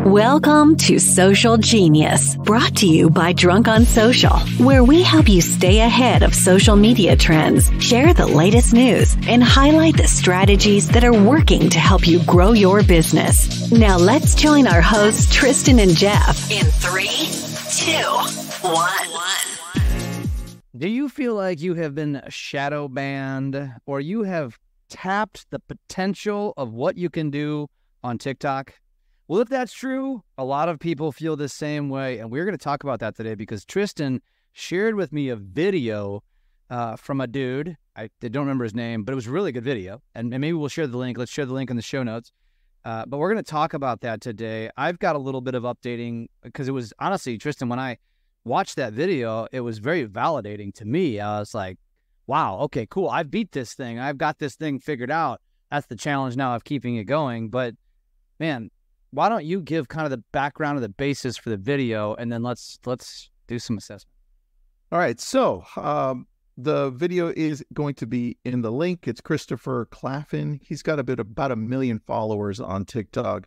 Welcome to Social Genius, brought to you by DrunkOnSocial, where we help you stay ahead of social media trends, share the latest news, and highlight the strategies that are working to help you grow your business. Now let's join our hosts, Tristan and Jeff, in 3, 2, 1. Do you feel like you have been shadow banned, or you have tapped the potential of what you can do on TikTok? Well, if that's true, a lot of people feel the same way, and we're going to talk about that today because Tristan shared with me a video from a dude. I don't remember his name, but it was a really good video, and maybe we'll share the link. Let's share the link in the show notes, but we're going to talk about that today. I've got a little bit of updating because it was, honestly, Tristan, when I watched that video, it was very validating to me. I was like, wow, okay, cool. I beat this thing. I've got this thing figured out. That's the challenge now of keeping it going, but man, why don't you give kind of the background of the basis for the video, and then let's do some assessment. All right. So the video is going to be in the link. It's Christopher Claffin. He's got about 1 million followers on TikTok.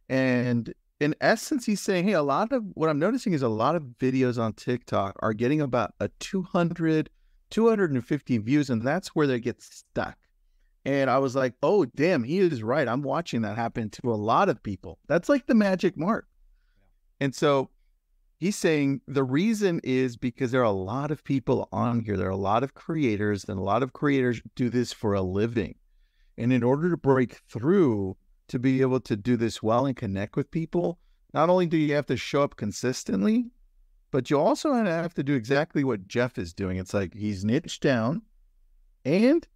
And in essence, he's saying, hey, a lot of what I'm noticing is a lot of videos on TikTok are getting about a 200, 250 views, and that's where they get stuck. And I was like, oh, damn, he is right. I'm watching that happen to a lot of people. That's like the magic mark. And so he's saying the reason is because there are a lot of people on here. There are a lot of creators, and a lot of creators do this for a living. And in order to break through, to be able to do this well and connect with people, not only do you have to show up consistently, but you also have to do exactly what Jeff is doing. It's like he's niched down, and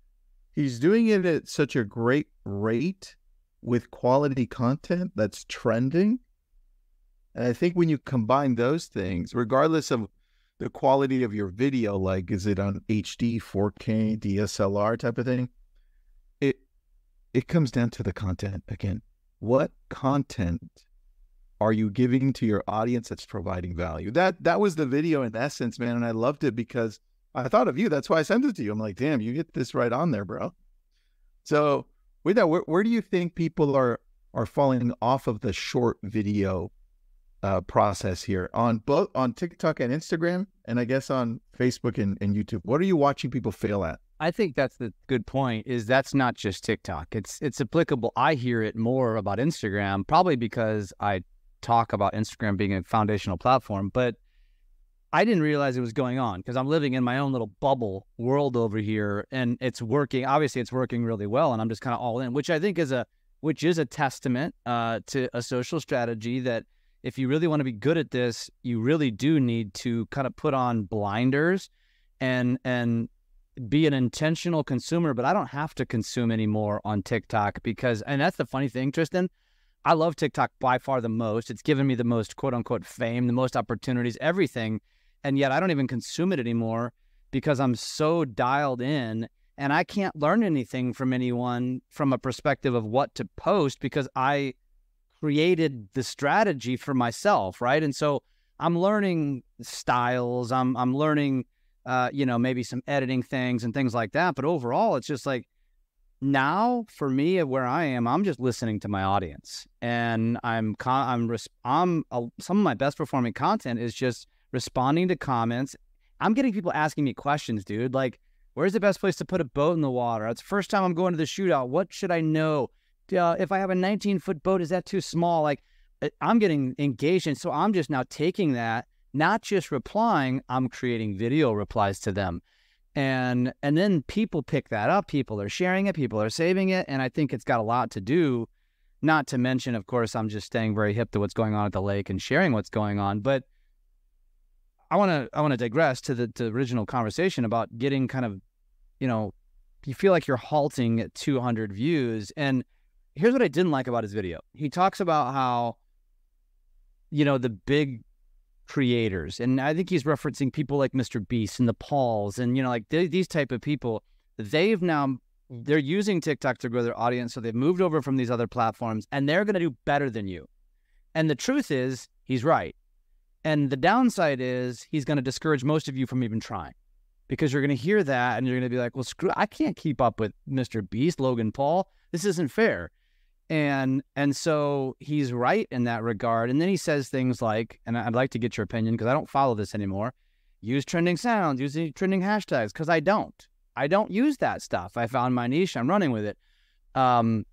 he's doing it at such a great rate with quality content that's trending. And I think when you combine those things, regardless of the quality of your video, like is it on HD, 4K, DSLR type of thing, it comes down to the content again. What content are you giving to your audience that's providing value? That was the video in essence, man. And I loved it because I thought of you. That's why I sent it to you. I'm like, damn, you get this right on there, bro. So with that, where do you think people are falling off of the short video process here on both on TikTok and Instagram, and I guess on Facebook and YouTube? What are you watching people fail at? I think that's the good point, is that's not just TikTok. It's applicable. I hear it more about Instagram, probably because I talk about Instagram being a foundational platform, but I didn't realize it was going on because I'm living in my own little bubble world over here, and it's working. Obviously, it's working really well, and I'm just kind of all in, which I think is a testament to a social strategy that if you really want to be good at this, you really do need to kind of put on blinders and be an intentional consumer. But I don't have to consume anymore on TikTok because, and that's the funny thing, Tristan, I love TikTok by far the most. It's given me the most quote unquote fame, the most opportunities, everything. And yet I don't even consume it anymore because I'm so dialed in, and I can't learn anything from anyone from a perspective of what to post because I created the strategy for myself, right? And so I'm learning styles, I'm learning, maybe some editing things and things like that. But overall, it's just like now for me where I am, I'm just listening to my audience, and some of my best performing content is just responding to comments. I'm getting people asking me questions, dude. Like, where's the best place to put a boat in the water? It's the first time I'm going to the shootout. What should I know? If I have a 19-foot boat, is that too small? Like, I'm getting engaged. And so I'm just now taking that, not just replying, I'm creating video replies to them. And then people pick that up. People are sharing it. People are saving it. And I think it's got a lot to do, not to mention, of course, I'm just staying very hip to what's going on at the lake and sharing what's going on. But I want to digress to the original conversation about getting kind of, you feel like you're halting at 200 views. And here's what I didn't like about his video. He talks about how, the big creators, and I think he's referencing people like Mr. Beast and the Pauls and, these type of people, they're using TikTok to grow their audience. So they've moved over from these other platforms, and they're going to do better than you. And the truth is, he's right. And the downside is he's going to discourage most of you from even trying, because you're going to hear that and you're going to be like, well, screw, I can't keep up with Mr. Beast, Logan Paul. This isn't fair. And so he's right in that regard. And then he says things like, and I'd like to get your opinion because I don't follow this anymore, use trending sounds, use trending hashtags, because I don't use that stuff. I found my niche, I'm running with it. So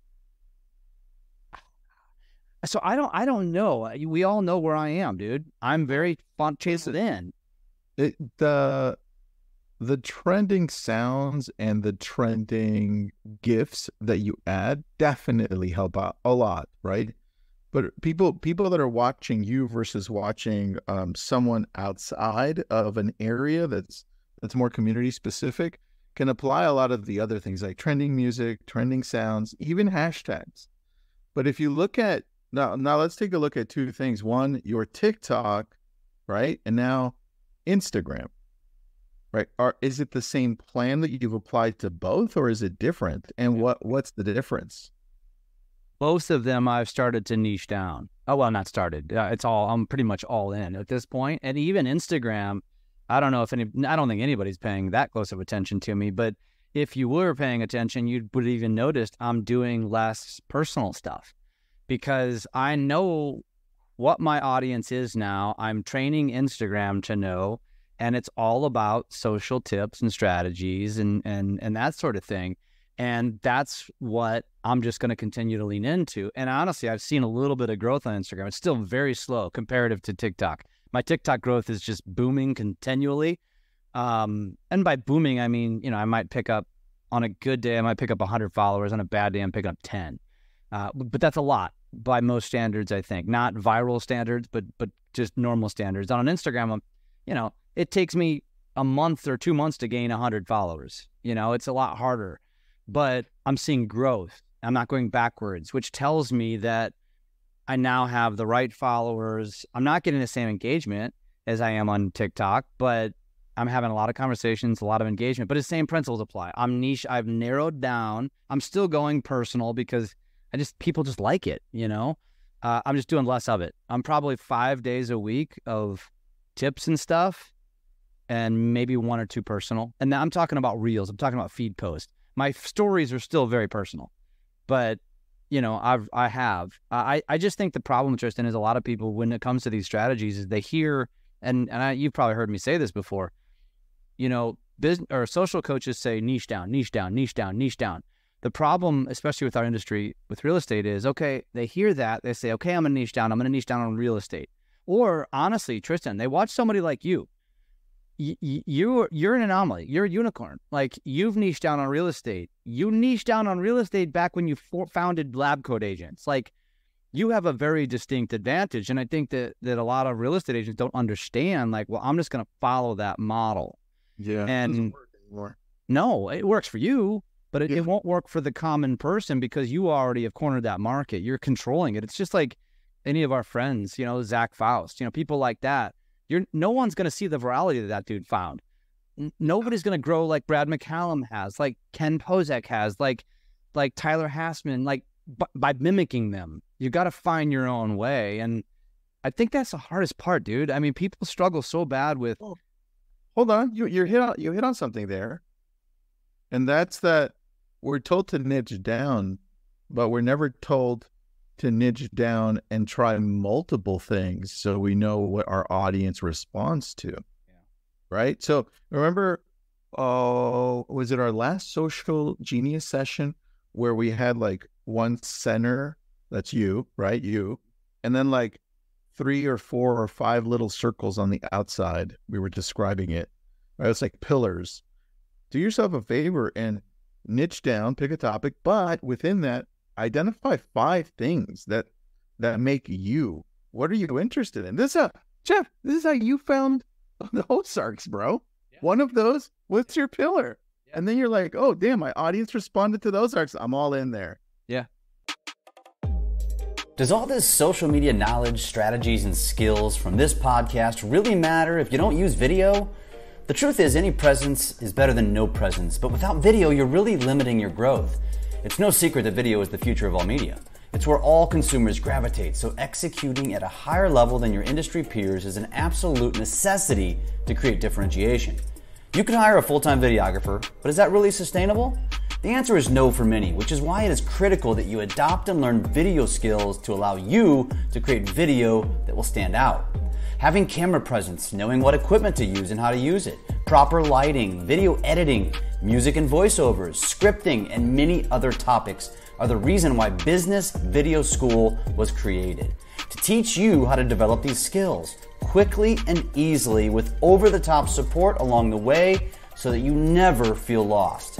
I don't know. We all know where I am, dude. I'm very fun chasing in. The trending sounds and the trending GIFs that you add definitely help out a lot, right? But people that are watching you versus watching someone outside of an area that's more community specific can apply a lot of the other things like trending music, trending sounds, even hashtags. But if you look at now let's take a look at two things. One, your TikTok, right? And now Instagram. Right. Is it the same plan that you've applied to both, or is it different? And what's the difference? Both of them I've started to niche down. Oh, well, not started. I'm pretty much all in at this point. And even Instagram, I don't think anybody's paying that close of attention to me, but if you were paying attention, you would even noticed I'm doing less personal stuff because I know what my audience is now. I'm training Instagram to know. And it's all about social tips and strategies and that sort of thing. And that's what I'm just going to continue to lean into. And honestly, I've seen a little bit of growth on Instagram. It's still very slow comparative to TikTok. My TikTok growth is just booming continually. And by booming, I mean, I might pick up on a good day, I might pick up 100 followers. On a bad day, I'm picking up 10. But that's a lot by most standards, I think. Not viral standards, but just normal standards. On Instagram, it takes me a month or 2 months to gain 100 followers. It's a lot harder, but I'm seeing growth. I'm not going backwards, which tells me that I now have the right followers. I'm not getting the same engagement as I am on TikTok, but I'm having a lot of conversations, a lot of engagement, but the same principles apply. I'm niche. I've narrowed down. I'm still going personal because people just like it. I'm just doing less of it. I'm probably 5 days a week of tips and stuff, and maybe 1 or 2 personal. And now I'm talking about reels. I'm talking about feed posts. My stories are still very personal, but I just think the problem, Tristan, is a lot of people when it comes to these strategies is they hear, and you've probably heard me say this before, business or social coaches say niche down, niche down, niche down, niche down. The problem, especially with our industry, with real estate is, okay, they hear that, they say, okay, I'm going to niche down on real estate. Or honestly, Tristan, they watch somebody like you. You're an anomaly. You're a unicorn. Like, you've niched down on real estate. You niched down on real estate back when you founded Lab Coat Agents. Like, you have a very distinct advantage. And I think that a lot of real estate agents don't understand, like, well, I'm just going to follow that model. Yeah. And it doesn't work anymore. No, it works for you, but it won't work for the common person because you already have cornered that market. You're controlling it. It's just like any of our friends, Zach Faust, people like that. No one's going to see the virality that dude found. Nobody's going to grow like Brad McCallum has, like Ken Pozek has, like Tyler Hassman, like by mimicking them. You got to find your own way. And I think that's the hardest part, dude. I mean, people struggle so bad with. Oh, hold on. You hit on something there. And that's that we're told to niche down, but we're never told to niche down and try multiple things so we know what our audience responds to. Yeah. Right? So remember, was it our last SocialGenius session where we had like one center, that's you, right? You, and then like 3 or 4 or 5 little circles on the outside. We were describing it. Right? It's like pillars. Do yourself a favor and niche down, pick a topic, but within that, identify 5 things that make you. What are you interested in? Jeff, this is how you found the Ozarks, bro. Yeah. One of those, what's your pillar? Yeah. And then you're like, oh, damn, my audience responded to the Ozarks. I'm all in there. Yeah. Does all this social media knowledge, strategies, and skills from this podcast really matter if you don't use video? The truth is, any presence is better than no presence, but without video, you're really limiting your growth. It's no secret that video is the future of all media. It's where all consumers gravitate, so executing at a higher level than your industry peers is an absolute necessity to create differentiation. You can hire a full-time videographer, but is that really sustainable? The answer is no for many, which is why it is critical that you adopt and learn video skills to allow you to create video that will stand out. Having camera presence, knowing what equipment to use and how to use it, proper lighting, video editing, music and voiceovers, scripting, and many other topics are the reason why Business Video School was created. To teach you how to develop these skills quickly and easily with over-the-top support along the way so that you never feel lost.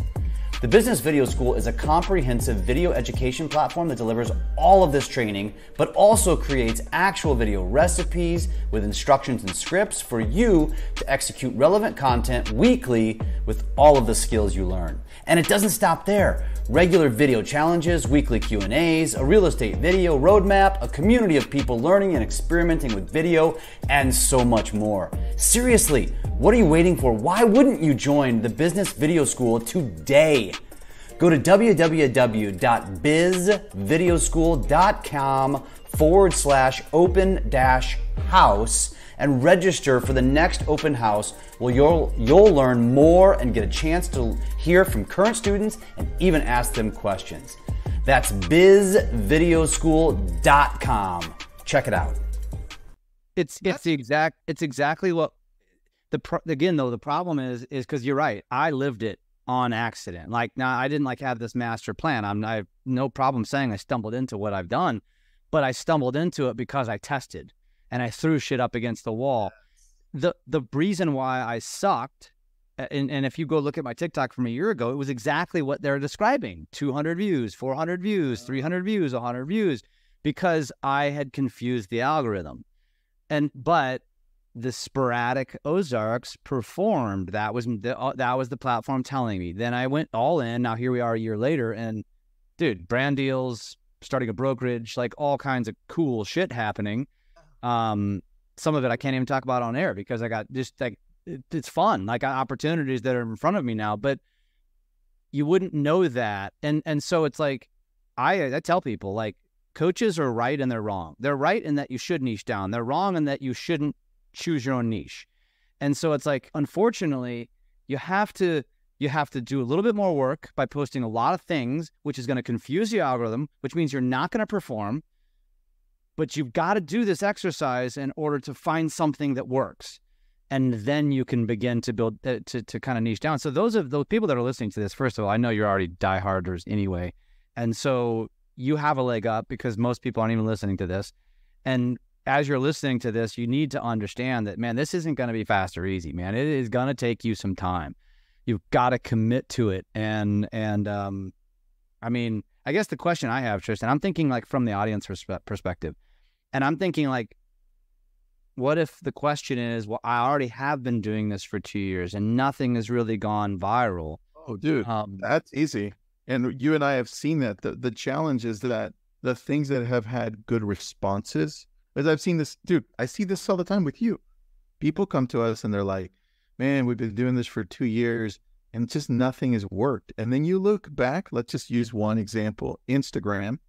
The Business Video School is a comprehensive video education platform that delivers all of this training, but also creates actual video recipes with instructions and scripts for you to execute relevant content weekly with all of the skills you learn. And it doesn't stop there. Regular video challenges, weekly Q&As, a real estate video roadmap, a community of people learning and experimenting with video, and so much more. Seriously, what are you waiting for? Why wouldn't you join the Business Video School today? Go to www.bizvideoschool.com/open-house and register for the next open house where you'll learn more and get a chance to hear from current students and even ask them questions. That's bizvideoschool.com. Check it out. It's exactly what the problem is because you're right. I lived it on accident. Like, now I didn't have this master plan. I have no problem saying I stumbled into what I've done, but I stumbled into it because I tested and I threw shit up against the wall. The reason why I sucked, and if you go look at my TikTok from a year ago, it was exactly what they're describing: 200 views, 400 views, 300 views, 100 views, because I had confused the algorithm. But the sporadic Ozarks performed. That was the platform telling me. Then I went all in. Now here we are a year later, and dude, brand deals, starting a brokerage, all kinds of cool shit happening. Some of it I can't even talk about on air because I got just it's fun, opportunities that are in front of me now, but you wouldn't know that. And so it's I tell people, coaches are right and they're wrong. They're right in that you should niche down. They're wrong in that you shouldn't choose your own niche. And so it's unfortunately, you have to do a little bit more work by posting a lot of things, which is going to confuse the algorithm, which means you're not going to perform. But you've got to do this exercise in order to find something that works. And then you can begin to build, to kind of niche down. So those people that are listening to this, first of all, I know you're already dieharders anyway. And so you have a leg up because most people aren't even listening to this. And as you're listening to this, you need to understand that, man, this isn't going to be fast or easy, man. It is going to take you some time. You've got to commit to it. And I mean, I guess the question I have, Tristan, I'm thinking from the audience perspective. And I'm thinking what if the question is, well, I already have been doing this for 2 years and nothing has really gone viral. Oh, dude, that's easy. And you and I have seen that. The challenge is that the things that have had good responses, as I've seen this, dude, I see this all the time with you. People come to us and they're like, man, we've been doing this for 2 years and just nothing has worked. And then you look back, let's just use one example, Instagram.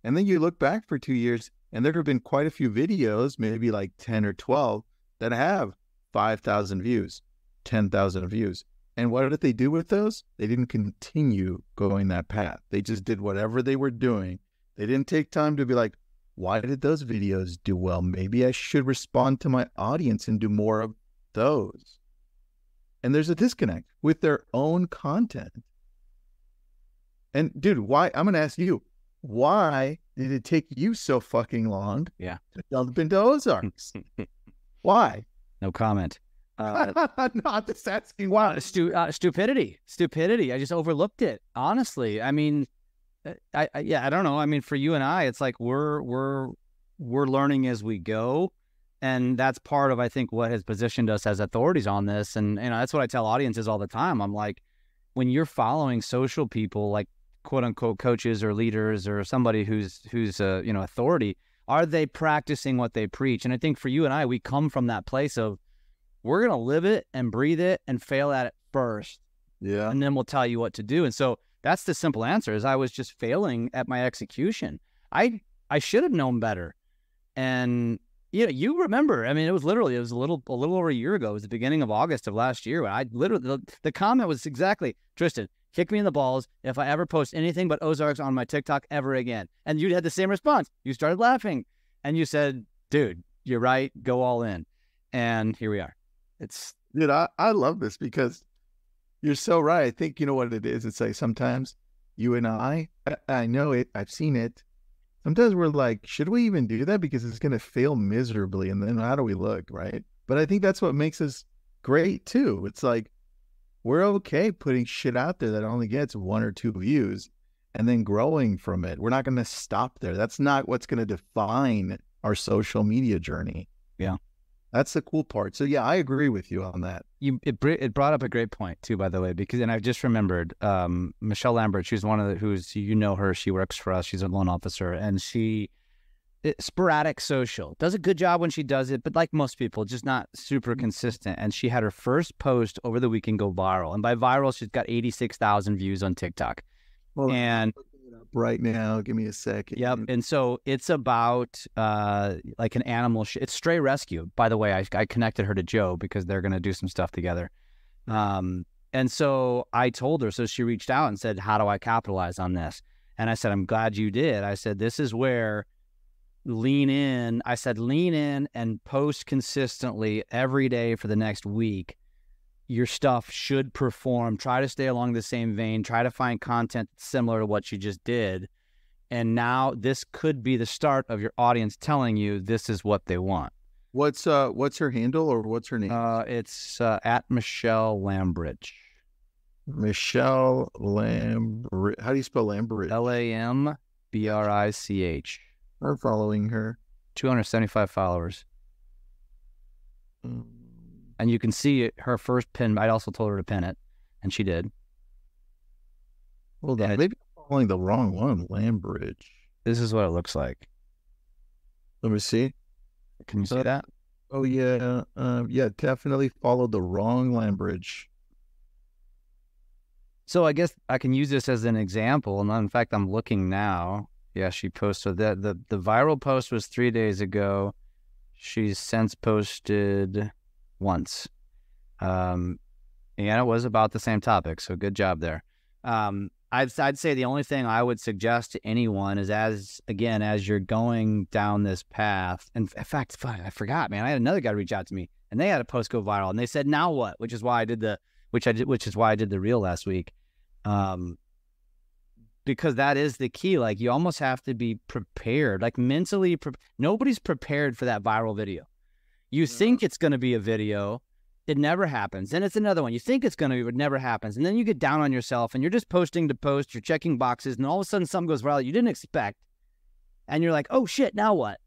And then you look back for 2 years and there have been quite a few videos, maybe 10 or 12, that have 5,000 views, 10,000 views. And what did they do with those? They didn't continue going that path. They just did whatever they were doing. They didn't take time to be like, why did those videos do well? Maybe I should respond to my audience and do more of those. And there's a disconnect with their own content. And dude, why? I'm going to ask you, why did it take you so fucking long to jump into Ozarks? Why? No comment. Not just asking why. Stupidity. I just overlooked it. Honestly, I mean, I don't know. I mean, for you and I, it's we're learning as we go, and that's part of, I think, what has positioned us as authorities on this. And that's what I tell audiences all the time. I'm like, when you're following social people, quote unquote coaches or leaders or somebody who's authority, are they practicing what they preach? And I think for you and I, we come from that place of, we're going to live it and breathe it and fail at it first. Yeah. And then we'll tell you what to do. And so that's the simple answer, is I was just failing at my execution. I should have known better. And you remember, I mean, it was a little over a year ago. It was the beginning of August of last year. I literally, the comment was exactly, Tristan, kick me in the balls if I ever post anything but Ozarks on my TikTok ever again. And you had the same response. You started laughing and you said, dude, you're right. Go all in. And here we are. Dude, I love this because you're so right. I think you know what it is. It's like sometimes you and I know it. I've seen it. Sometimes we're like, should we even do that? Because it's going to fail miserably. And then how do we look, right? But I think that's what makes us great too. It's like, we're okay putting shit out there that only gets 1 or 2 views and then growing from it. We're not going to stop there. That's not what's going to define our social media journey. Yeah. That's the cool part. So yeah, I agree with you on that. It brought up a great point too, by the way, because, and I've just remembered, Michelle Lambrich, who's one of the, you know her, she works for us. She's a loan officer, and sporadic social, does a good job when she does it, but like most people, just not super consistent. And she had her first post over the weekend go viral. And by viral, she's got 86,000 views on TikTok. Well, and right now, give me a second. Yep. And so it's about like an animal. It's Stray Rescue. By the way, I connected her to Joe because they're going to do some stuff together. And so I told her, so she reached out and said, how do I capitalize on this? And I said, I'm glad you did. I said, this is where lean in. I said, lean in and post consistently every day for the next week. Your stuff should perform. Try to stay along the same vein. Try to find content similar to what you just did. And now this could be the start of your audience telling you this is what they want. What's her handle or what's her name? It's at Michelle Lambrich. Michelle Lambrich. How do you spell Lambrich? Lambrich. I'm following her. 275 followers. And you can see her first pin. I also told her to pin it, and she did. Hold on. Maybe I'm following the wrong one. Lambrich. This is what it looks like. Let me see. Can you see that? Oh, yeah. Yeah, definitely followed the wrong Lambrich. So I guess I can use this as an example. And in fact, I'm looking now. Yeah, she posted that. The viral post was 3 days ago. She's since posted once. And it was about the same topic. So good job there. I'd say the only thing I would suggest to anyone is as you're going down this path, and in fact, I forgot, man, I had another guy reach out to me and they had a post go viral and they said, now what? Which is why I did the reel last week. Because that is the key. Like, you almost have to be prepared, like mentally. Nobody's prepared for that viral video. You think it's going to be a video. It never happens. Then it's another one. You think it's going to be, but it never happens. And then you get down on yourself and you're just posting to post. You're checking boxes. And all of a sudden something goes viral you didn't expect. And you're like, oh shit, now what?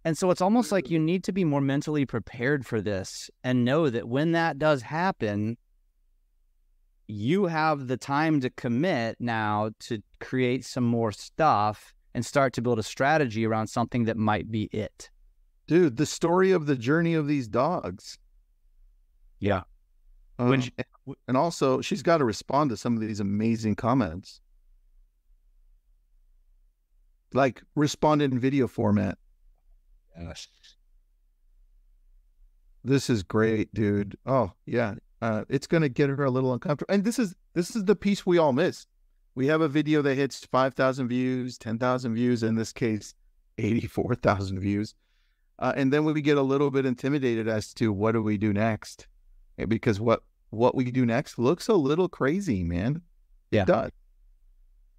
And so it's almost like you need to be more mentally prepared for this and know that when that does happen, you have the time to commit now to create some more stuff and start to build a strategy around something that might be it. Dude, the story of the journey of these dogs. Yeah. And also, she's got to respond to some of these amazing comments. Like, respond in video format. Yes. This is great, dude. Oh, yeah. It's going to get her a little uncomfortable. And this is the piece we all miss. We have a video that hits 5,000 views, 10,000 views, in this case, 84,000 views. And then we get a little bit intimidated as to what do we do next? Because what we do next looks a little crazy, man. Yeah. It does.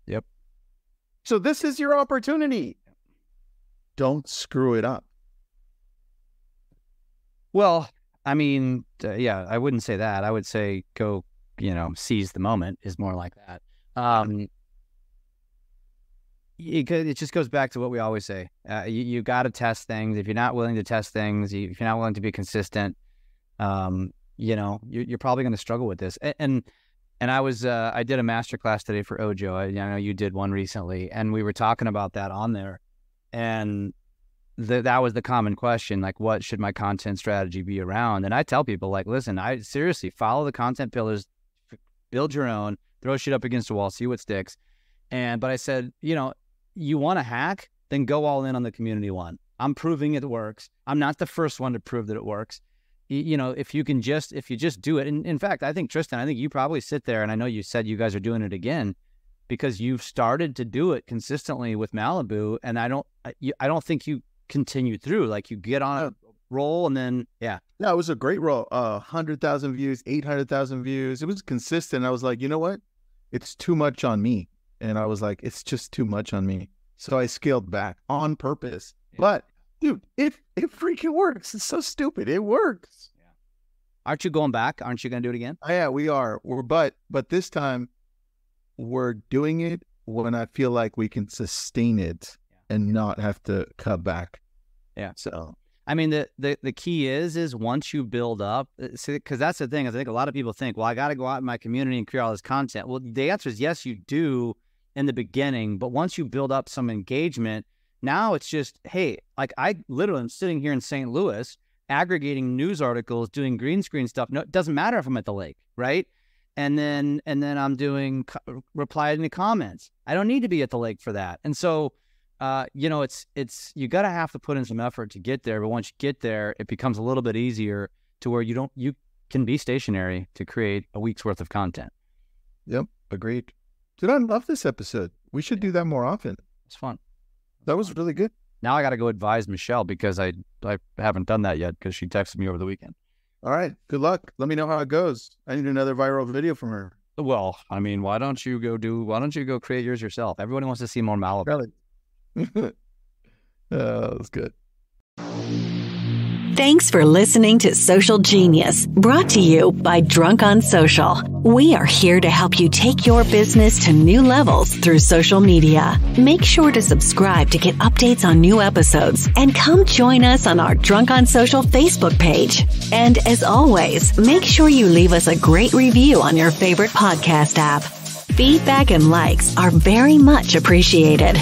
Yep. So this is your opportunity. Don't screw it up. Well, I mean, yeah, I wouldn't say that. I would say go, seize the moment is more like that. It just goes back to what we always say. You got to test things. If you're not willing to test things, if you're not willing to be consistent, you're probably going to struggle with this. And I did a masterclass today for Ojo. I know you did one recently, and we were talking about that on there. And that was the common question, like, what should my content strategy be around? And I tell people, like, listen, I seriously follow the content pillars, build your own, throw shit up against the wall, see what sticks. But I said, you want to hack, then go all in on the community one. I'm proving it works. I'm not the first one to prove that it works. you know, if you just do it. And in fact, I think, Tristan, I think you probably sit there, and I know you said you guys are doing it again because you've started to do it consistently with Malibu. And I don't think you continue through, like you get on a roll and then, yeah. No, it was a great roll. 100,000 views, 800,000 views. It was consistent. I was like, you know what? It's too much on me. And I was like, it's just too much on me. So I scaled back on purpose. Yeah. But dude, it freaking works. It's so stupid. It works. Yeah. Aren't you going back? Aren't you going to do it again? Oh, yeah, we are. But this time we're doing it when I feel like we can sustain it and not have to cut back. Yeah. So, I mean, the key is once you build up, because that's the thing. I think a lot of people think, well, I got to go out in my community and create all this content. Well, the answer is yes, you do in the beginning, but once you build up some engagement, now it's just, hey, like I literally am sitting here in St. Louis, aggregating news articles, doing green screen stuff. No, it doesn't matter if I'm at the lake, right? And then I'm doing replying to comments. I don't need to be at the lake for that. And so, you know, it's you got to have to put in some effort to get there. But once you get there, it becomes a little bit easier to where you can be stationary to create a week's worth of content. Yep, agreed. Dude, I love this episode. We should do that more often. It's fun. That was really good. Now I got to go advise Michelle because I haven't done that yet because she texted me over the weekend. All right. Good luck. Let me know how it goes. I need another viral video from her. Well, I mean, why don't you go create yours yourself? Everybody wants to see more Malibu. Really? That was good. Thanks for listening to Social Genius, brought to you by DrunkOnSocial. We are here to help you take your business to new levels through social media. Make sure to subscribe to get updates on new episodes and come join us on our DrunkOnSocial Facebook page. And as always, make sure you leave us a great review on your favorite podcast app. Feedback and likes are very much appreciated.